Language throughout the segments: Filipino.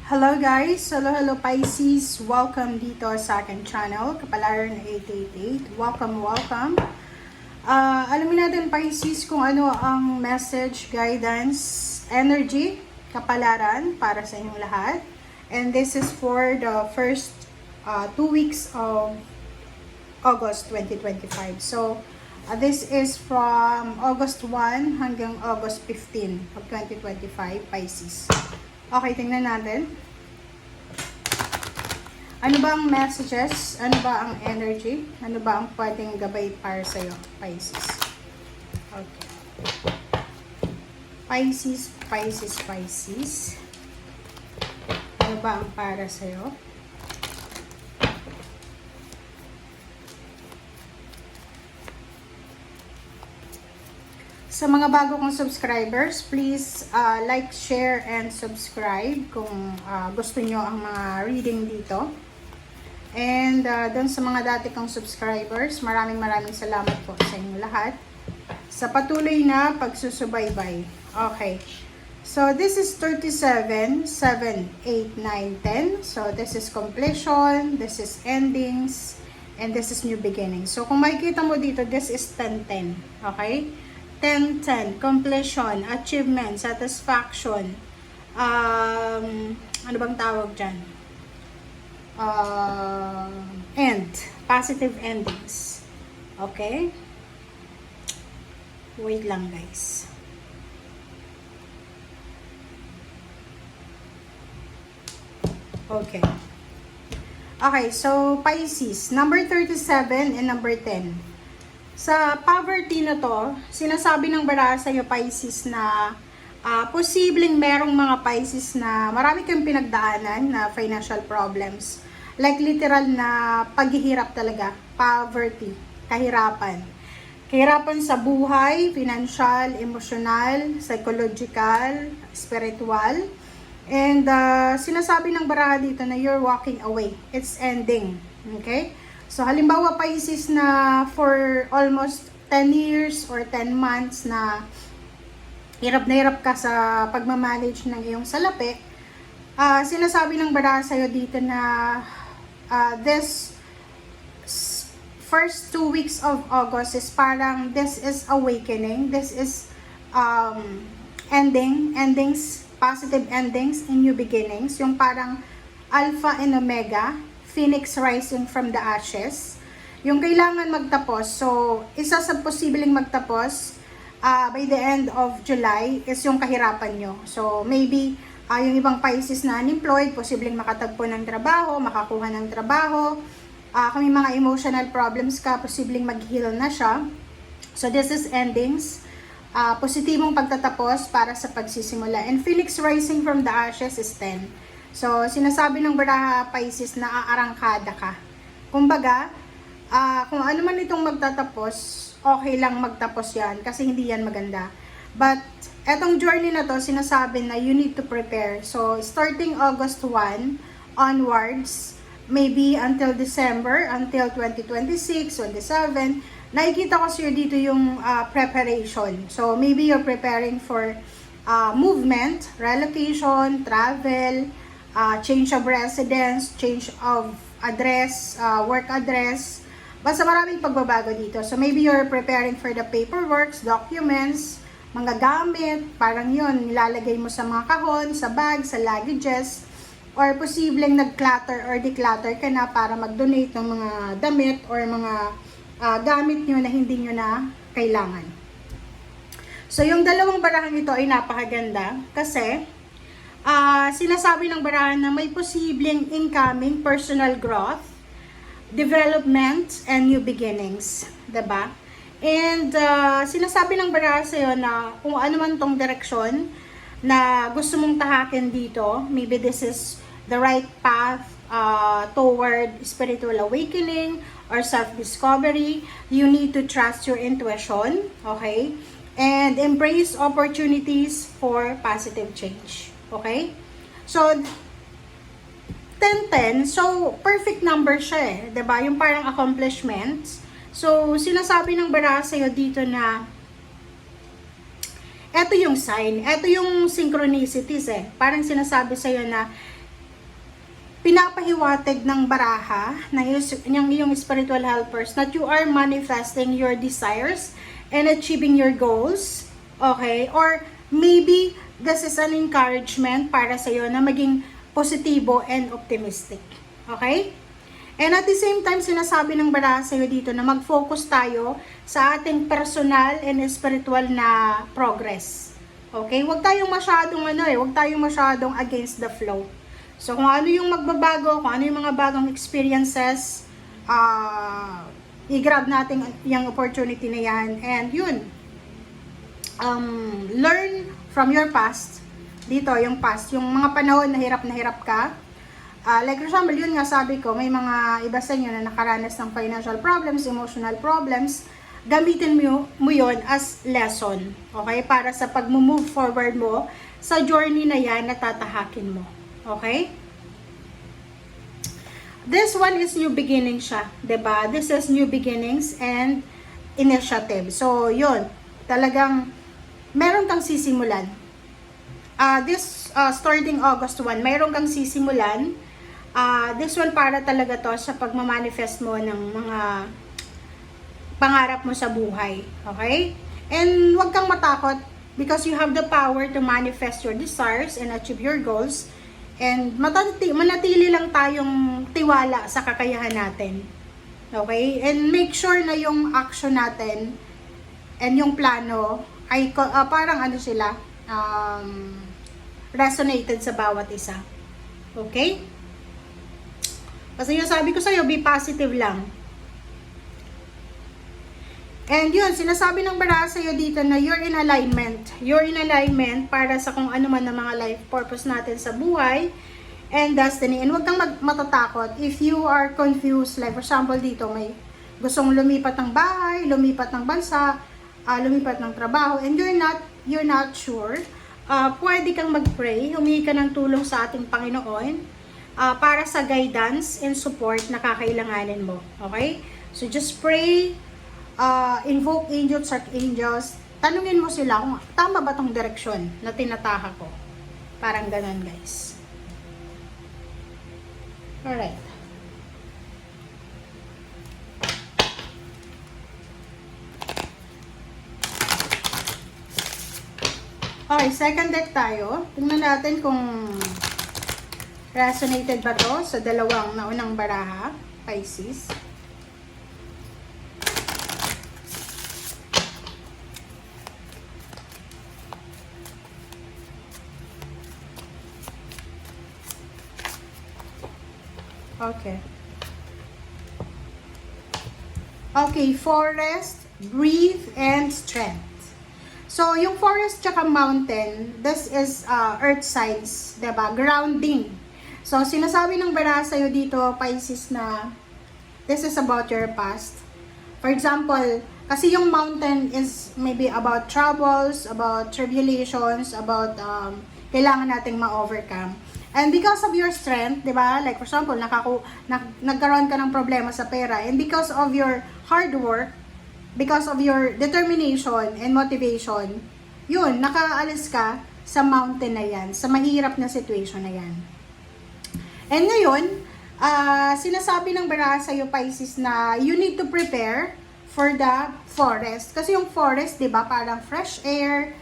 Hello guys! Hello Pisces! Welcome dito sa aking channel, Kapalaran 888. Welcome! Alamin natin Pisces kung ano ang message, guidance, energy, kapalaran para sa inyong lahat. And this is for the first 2 weeks of August 2025. So, this is from August 1 hanggang August 15 of 2025, Pisces. Okay, tingnan natin. Ano ba ang messages? Ano ba ang energy? Ano ba ang pwedeng gabay para sa'yo, Pisces? Okay. Pisces. Ano ba ang para sa'yo? Sa mga bago kong subscribers, please like, share, and subscribe kung gusto nyo ang mga reading dito. And doon sa mga dati kong subscribers, maraming salamat po sa inyo lahat sa patuloy na pagsusubaybay. Okay. So, this is 37, 7, 8, 9, 10. So, this is completion, this is endings, and this is new beginning. So, kung makikita mo dito, this is 10-10. Okay? 10-10, completion, achievement, satisfaction, ano bang tawag dyan? End, positive endings. Okay? Wait lang guys. Okay. Okay, so Pisces, number 37 and number 10. Sa poverty na to, sinasabi ng baraha sa'yo, Pisces, na posibleng merong mga Pisces na marami kang pinagdaanan na financial problems. Like literal na paghihirap talaga, poverty, kahirapan. Kahirapan sa buhay, financial, emotional, psychological, spiritual. And sinasabi ng baraha dito na you're walking away. It's ending. Okay? So, halimbawa, Pisces na for almost 10 years or 10 months na hirap ka sa pagmamanage ng iyong salapi, sinasabi ng baraha sa'yo dito na this first 2 weeks of August is parang this is awakening, this is endings, positive endings and new beginnings, yung parang alpha and omega, Phoenix rising from the ashes. Yung kailangan magtapos. So, isa sa posibleng magtapos by the end of July is yung kahirapan nyo. So, maybe yung ibang Pisces na unemployed, posibleng makatagpo ng trabaho, makakuha ng trabaho. Kung may mga emotional problems ka, posibleng mag-heal na siya. So, this is endings. Positibong pagtatapos para sa pagsisimula. And Phoenix rising from the ashes is 10. So, sinasabi ng baraha Pisces na aarangkada ka. Kumbaga, kung ano man itong magtatapos, okay lang magtapos yan kasi hindi yan maganda. But, etong journey na to, sinasabi na you need to prepare. So, starting August 1 onwards, maybe until December, until 2026, 27, nakikita ko sa'yo dito yung preparation. So, maybe you're preparing for movement, relocation, travel, change of residence, change of address, work address. Basta maraming pagbabago dito. So maybe you're preparing for the paperwork, documents, mga gamit, parang yun, nilalagay mo sa mga kahon, sa bag, sa luggages, or posibleng nag-clutter or declutter ka na para mag-donate ng mga damit or mga gamit nyo na hindi nyo na kailangan. So yung dalawang barahang ito ay napakaganda kasi sinasabi ng barahan na may posibleng incoming personal growth, development, and new beginnings. Diba? And sinasabi ng barahan sa'yo na kung ano man tong direksyon na gusto mong tahakin dito, maybe this is the right path toward spiritual awakening or self-discovery, you need to trust your intuition, okay? And embrace opportunities for positive change. Okay? So, 10-10, so perfect number siya eh. 'Di ba? Yung parang accomplishments. So, sinasabi ng baraha sa'yo dito na eto yung sign, eto yung synchronicities eh. Parang sinasabi sa'yo na pinapahiwatig ng baraha, ng iyong spiritual helpers, that you are manifesting your desires and achieving your goals. Okay? Or maybe this is an encouragement para sa iyo na maging positibo and optimistic. Okay? And at the same time, sinasabi ng baraha sa iyo dito na mag-focus tayo sa ating personal and spiritual na progress. Okay? Huwag tayong masyadong against the flow. So, kung ano yung magbabago, kung ano yung mga bagong experiences, i-grab natin yung opportunity na yan. And yun, learn from your past. Dito, yung past, yung mga panahon na hirap ka. Like for example, yun nga sabi ko, may mga iba sa inyo na nakaranas ng financial problems, emotional problems. Gamitin mo yun as lesson. Okay? Para sa pag-move forward mo sa journey na yan na tatahakin mo. Okay? This one is new beginning siya, 'di ba? This is new beginnings and initiative. So, 'yun. Talagang meron kang sisimulan. Starting August 1, meron kang sisimulan. This one para talaga to sa pagmamanifest mo ng mga pangarap mo sa buhay. Okay? And huwag kang matakot because you have the power to manifest your desires and achieve your goals. And manatili lang tayong tiwala sa kakayahan natin. Okay? And make sure na yung action natin and yung plano ay parang resonated sa bawat isa. Okay? Kasi yung sabi ko sa'yo, be positive lang. And yun, sinasabi ng baraha sa'yo dito na you're in alignment. You're in alignment para sa kung ano man na mga life purpose natin sa buhay and destiny. And huwag kang matatakot if you are confused. Like for example dito, may gustong lumipat ng bahay, lumipat ng bansa, lumipat ng trabaho, and you're not sure. Pwede kang mag-pray, humingi ka ng tulong sa ating Panginoon para sa guidance and support na kakailanganin mo. Okay? So just pray, invoke angels, archangels, tanungin mo sila kung tama ba tong direksyon na tinataha ko. Parang ganun, guys. Alright. Okay, second deck tayo. Tingnan natin kung resonated ba to sa dalawang naunang baraha, Pisces. Okay. Okay, forest, breathe, and strength. So, yung forest tsaka mountain, this is earth signs, diba? Grounding. So, sinasabi ng baraha sa'yo dito, Pisces, na this is about your past. For example, kasi yung mountain is maybe about troubles, about tribulations, about kailangan nating ma-overcome. And because of your strength, di ba? Like for example, nagkaroon ka ng problema sa pera. And because of your hard work, because of your determination and motivation, yun, nakaalis ka sa mountain na yan, sa mahirap na situation na yan. And ngayon, sinasabi ng baraha sa'yo, Pisces, na you need to prepare for the forest. Kasi yung forest, di ba, parang fresh air,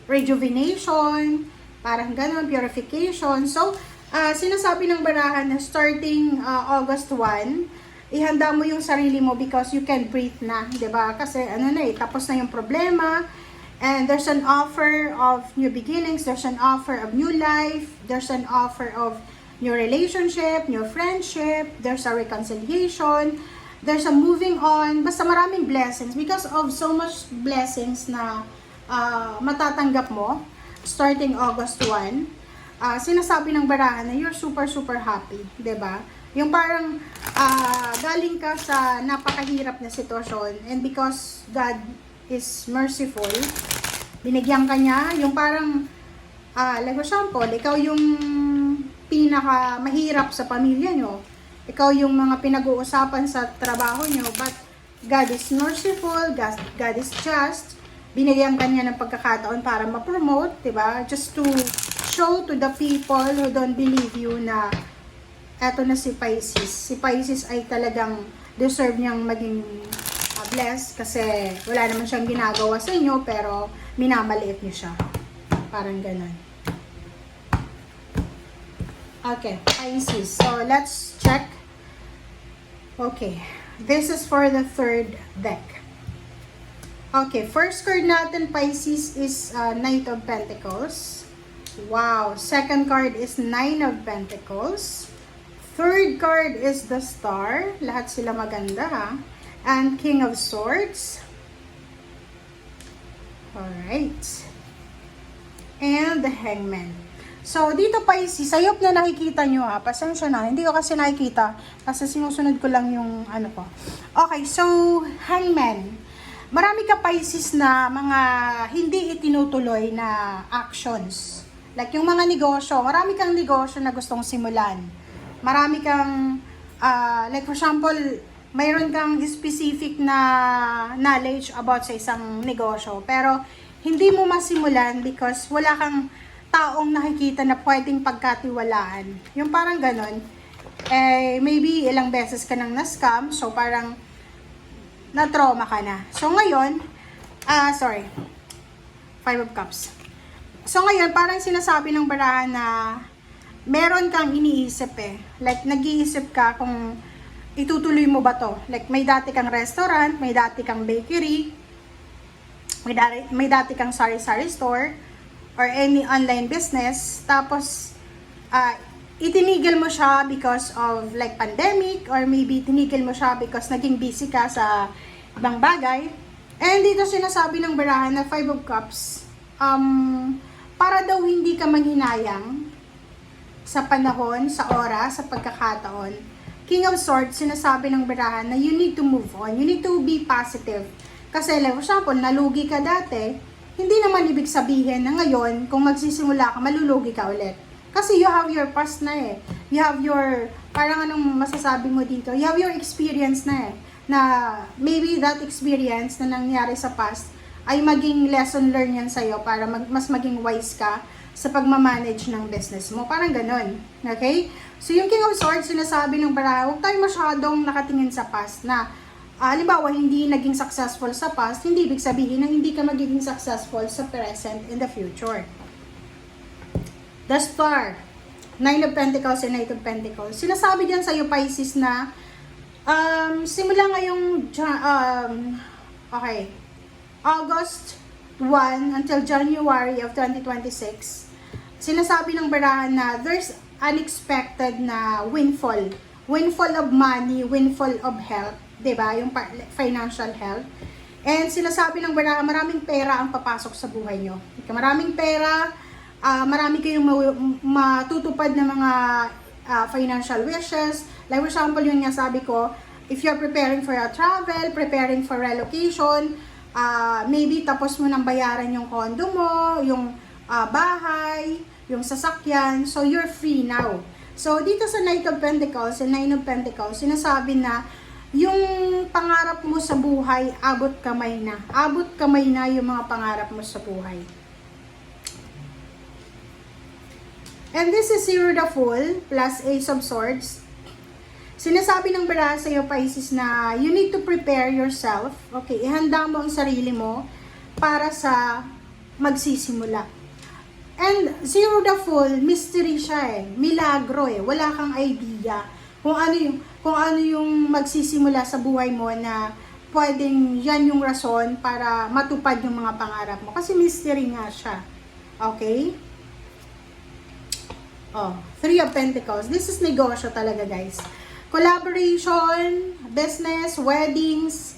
rejuvenation, parang ganun, purification. So, sinasabi ng baraha na starting August 1, ihanda mo yung sarili mo because you can breathe na, 'di ba? Kasi tapos na yung problema. And there's an offer of new beginnings, there's an offer of new life, there's an offer of new relationship, new friendship, there's a reconciliation, there's a moving on, basta maraming blessings because of so much blessings na matatanggap mo starting August 1. Sinasabi ng baraha na you're super happy, 'di ba? Yung parang galing ka sa napakahirap na sitwasyon and because God is merciful, binigyan ka niya yung parang like for example, ikaw yung pinaka mahirap sa pamilya nyo, ikaw yung mga pinag-uusapan sa trabaho nyo, but God is merciful, God is just, binigyan ka niya ng pagkakataon para ma-promote, diba? Just to show to the people who don't believe you na eto na si Pisces. Si Pisces ay talagang deserve niyang maging blessed kasi wala naman siyang ginagawa sa inyo pero minamaliit niyo siya. Parang ganun. Okay, Pisces. So, let's check. Okay. This is for the third deck. Okay, first card natin, Pisces, is Knight of Pentacles. Wow. Second card is Nine of Pentacles. Third card is the Star. Lahat sila maganda, ha? And King of Swords. Alright. And the Hangman. So, dito Pisces, ayop na nakikita nyo, ha. Pasensya na. Hindi ko kasi nakikita. Kasi sinusunod ko lang yung ano ko. Okay, so, Hangman. Marami ka Pisces na mga hindi itinutuloy na actions. Like yung mga negosyo. Marami kang negosyo na gustong simulan. Marami kang, like for example, mayroon kang specific na knowledge about sa isang negosyo. Pero, hindi mo masimulan because wala kang taong nakikita na pwedeng pagkatiwalaan. Yung parang ganon. Eh, maybe ilang beses ka nang na-scam. So, parang na-trauma ka na. So, ngayon, sorry. Five of Cups. So, ngayon, parang sinasabi ng barahan na meron kang iniisip eh. Like, nag-iisip ka kung itutuloy mo ba to. Like, may dati kang restaurant, may dati kang bakery, may dati kang sari-sari store, or any online business, tapos itinigil mo siya because of like pandemic, or maybe tinigil mo siya because naging busy ka sa ibang bagay. And dito sinasabi ng barahan na Five of Cups, para daw hindi ka manghinayang sa panahon, sa oras, sa pagkakataon. King of Swords, sinasabi ng barahan na you need to move on, you need to be positive. Kasi like for example, nalugi ka dati, hindi naman ibig sabihin na ngayon, kung magsisimula ka, malulugi ka ulit. Kasi you have your past na eh. You have your, parang anong masasabi mo dito, you have your experience na eh. Na maybe that experience na nangyari sa past ay maging lesson learned yan sa'yo para mas maging wise ka sa pagmamanage ng business mo. Parang ganun. Okay? So yung King of Swords, sinasabi ng baraha, huwag tayo masyadong nakatingin sa past na halimbawa, hindi naging successful sa past, hindi ibig sabihin na hindi ka magiging successful sa present in the future. The Star, Nine of Pentacles and Knight of Pentacles. Sinasabi dyan sa iyo, Pisces, na simula ngayong August 1 until January of 2026, sinasabi ng barahan na there's unexpected na windfall. Windfall of money, windfall of health. Diba? Yung financial health. And sinasabi ng baraha, maraming pera ang papasok sa buhay nyo. Maraming pera, marami kayong matutupad na mga financial wishes. Like for example, yung nga sabi ko, if you're preparing for a travel, preparing for relocation, maybe tapos mo nang bayaran yung condo mo, yung bahay, yung sasakyan. So, you're free now. So, dito sa Knight of Pentacles and Nine of Pentacles, sinasabi na yung pangarap mo sa buhay, abot kamay na. Abot kamay na yung mga pangarap mo sa buhay. And this is Zero the Fool plus Ace of Swords. Sinasabi ng baraha sa iyo, Pisces, na you need to prepare yourself. Okay, ihanda mo ang sarili mo para sa magsisimula. And Zero the Fool, mystery siya eh. Milagro eh. Wala kang idea kung ano yung magsisimula sa buhay mo na pwedeng yan yung rason para matupad yung mga pangarap mo. Kasi mystery nga siya. Okay? Oh, Three of Pentacles. This is negosyo talaga, guys. Collaboration, business, weddings,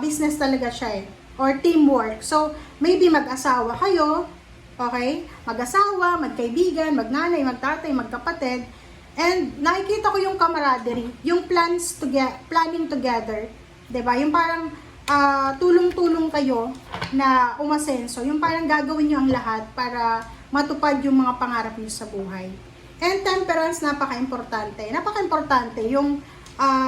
business talaga siya eh. Or teamwork. So, maybe mag-asawa kayo, okay? Mag-asawa, magkaibigan, magnanay, magtatay, magkapatid. And nakikita ko yung camaraderie, yung planning together, 'di ba? Yung parang tulong-tulong kayo na umasenso, yung parang gagawin niyo ang lahat para matupad yung mga pangarap niyo sa buhay. And temperance, napaka-importante. Napaka-importante yung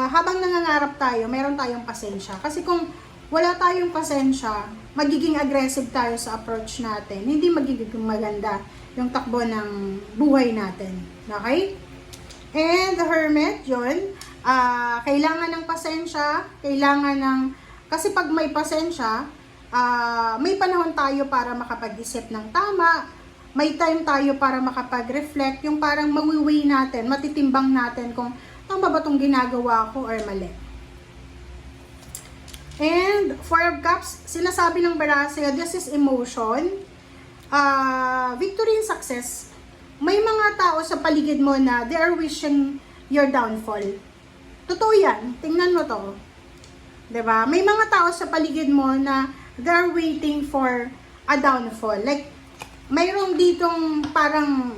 habang nangangarap tayo, meron tayong pasensya. Kasi kung wala tayong pasensya, magiging aggressive tayo sa approach natin. Hindi magiging maganda yung takbo ng buhay natin. Okay? And the Hermit, yun, kailangan ng pasensya, kailangan ng, kasi pag may pasensya, may panahon tayo para makapag-isip ng tama, may time tayo para makapag-reflect, yung parang mawiwi natin, matitimbang natin kung tama ba itong ginagawa ko or mali. And Four of Cups, sinasabi ng Barasaya, this is emotion, victory and success. May mga tao sa paligid mo na they are wishing your downfall. Totoo yan. Tingnan mo to. 'Di ba? May mga tao sa paligid mo na they are waiting for a downfall. Like, mayroong ditong parang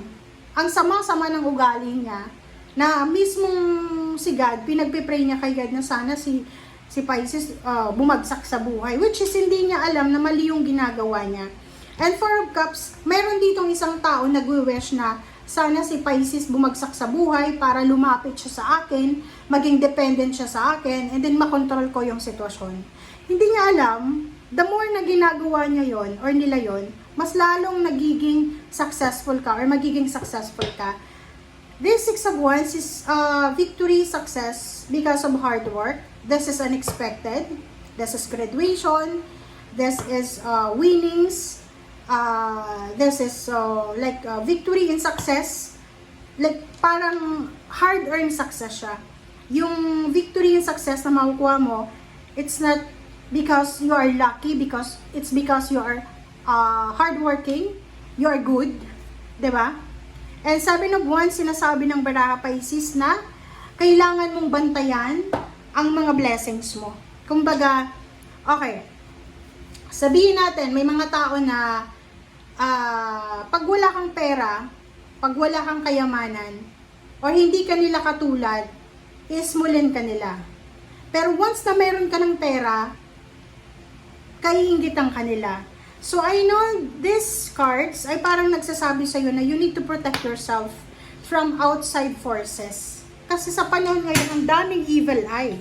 ang sama-sama ng ugali niya na mismong si God, pinagpipray niya kay God na sana si Pisces bumagsak sa buhay. Which is hindi niya alam na mali yung ginagawa niya. And Four of Cups, mayroon ditong isang tao nagwi-wish na sana si Pisces bumagsak sa buhay para lumapit siya sa akin, maging dependent siya sa akin, and then makontrol ko yung sitwasyon. Hindi niya alam, the more na ginagawa niya yon or nila yon, mas lalong nagiging successful ka or magiging successful ka. This Six of Wands is victory, success because of hard work. This is unexpected. This is graduation. This is winnings. This is like victory and success, like parang hard-earned success siya. Yung victory and success na makukuha mo, it's not because you are lucky, because it's because you are hardworking, you are good, 'di ba? And Seven of Wands, sinasabi ng Baraha Pisces na kailangan mong bantayan ang mga blessings mo. Kumbaga, okay, sabihin natin, may mga tao na pag wala kang pera, pag wala kang kayamanan, or hindi ka nila katulad, ismulin ka nila. Pero once na meron ka ng pera, kaiingitan ka nila. So I know these cards ay parang nagsasabi sa'yo na you need to protect yourself from outside forces. Kasi sa panahon ngayon, ang daming evil eye.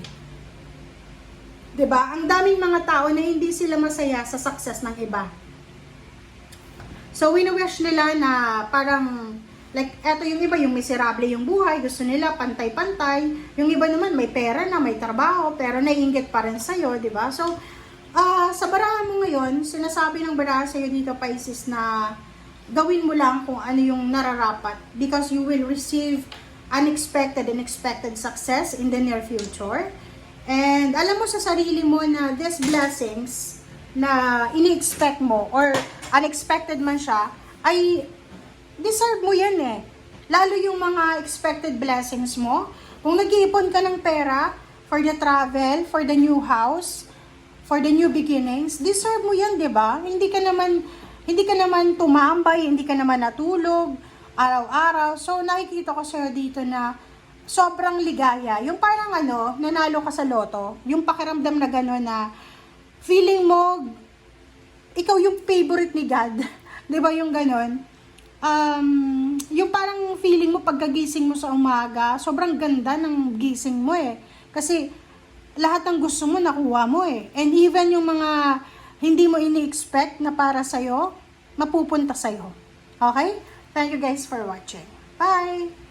'Di ba? Ang daming mga tao na hindi sila masaya sa success ng iba. So, wini-wish nila na parang, like, eto yung iba, yung miserable yung buhay, gusto nila pantay-pantay. Yung iba naman, may pera na, may trabaho, pero naiinggit pa rin sa'yo, di ba? So, sa barahan mo ngayon, sinasabi ng barahan sa'yo dito, Pisces, na gawin mo lang kung ano yung nararapat because you will receive unexpected and expected success in the near future. And alam mo sa sarili mo na these blessings na ini-expect mo or unexpected man siya, ay deserve mo yan eh. Lalo yung mga expected blessings mo. Kung nag-iipon ka ng pera for the travel, for the new house, for the new beginnings, deserve mo yan, 'di ba? Hindi ka naman tumambay, hindi ka naman natulog araw-araw. So nakikita ko sa'yo dito na sobrang ligaya. Yung parang nanalo ka sa loto, yung pakiramdam na gano'n na feeling mo, ikaw yung favorite ni God. 'Di ba yung ganon? Yung parang feeling mo pagkagising mo sa umaga, sobrang ganda ng gising mo eh. Kasi lahat ng gusto mo nakuha mo eh. And even yung mga hindi mo ini-expect na para sa'yo, mapupunta sa'yo. Okay? Thank you guys for watching. Bye!